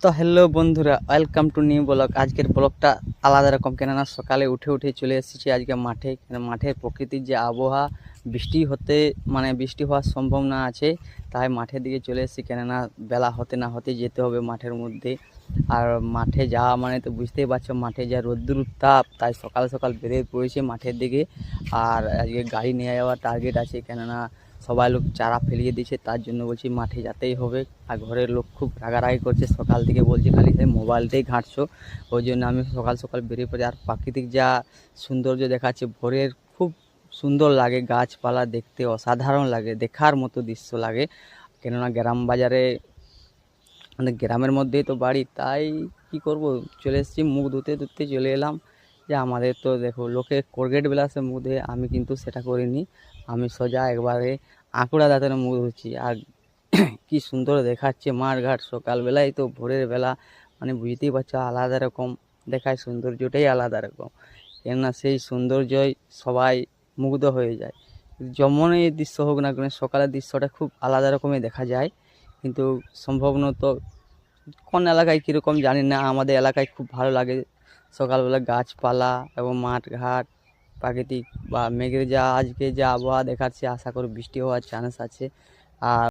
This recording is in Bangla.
তো হ্যালো বন্ধুরা, ওয়েলকাম টু নিউ ব্লগ। আজকের ব্লগটা আলাদা রকম, কেননা সকালে উঠে চলে এসেছি আজকে মাঠে। মাঠের প্রকৃতির যে আবহাওয়া, বৃষ্টি হওয়ার সম্ভাবনা আছে, তাই মাঠের দিকে চলে এসেছি। কেননা বেলা হতে না হতে যেতে হবে মাঠের মধ্যে। আর মাঠে যাওয়া মানে তো বুঝতেই পারছো, মাঠে যা রোদ্দুর তাপ, তাই সকাল সকাল বেরিয়ে পড়েছে মাঠের দিকে। আর আজকে গাড়ি নিয়ে যাওয়ার টার্গেট আছে, কেননা সবাই লোক চারা ফেলিয়ে দিয়েছে, তার জন্য বলছি মাঠে যেতেই হবে। আর ঘরের লোক খুব রাগারাগি করছে, সকাল থেকে বলছে খালি সেই মোবাইলটাই ঘাঁটছো। ওই জন্য আমি সকাল সকাল বেরিয়ে পড়ি। আর প্রাকৃতিক যা সৌন্দর্য দেখাচ্ছে ভোরের, খুব সুন্দর লাগে, গাছপালা দেখতে অসাধারণ লাগে, দেখার মতো দৃশ্য লাগে। কেননা গ্রাম বাজারে, মানে গ্রামের মধ্যেই তো বাড়ি, তাই কি করব, চলে এসেছি। মুখ ধুতে চলে এলাম। যে আমাদের তো দেখো, লোকে কোলগেট ব্রাশে মুখ ধুয়ে, আমি কিন্তু সেটা করিনি। আমি সোজা একবারে আঁকুড়া দাঁতের মুখ ধুচ্ছি। আর কি সুন্দর দেখাচ্ছে মাঠ ঘাট সকালবেলায়, তো ভোরের বেলা, মানে বুঝতেই পারছো আলাদা রকম দেখায়, সৌন্দর্যটাই আলাদা রকম। কেননা সেই সৌন্দর্যই সবাই মুগ্ধ হয়ে যায়। যেমনই দৃশ্য হোক না কেন, সকালের দৃশ্যটা খুব আলাদা রকমই দেখা যায়। কিন্তু সম্ভবত কোন এলাকায় কীরকম জানি না, আমাদের এলাকায় খুব ভালো লাগে সকালবেলা গাছপালা এবং মাঠ ঘাট, প্রাকৃতিক বা মেঘের যা আজকে যা আবহাওয়া দেখাচ্ছে, আশা করি বৃষ্টি হওয়ার চান্স আছে। আর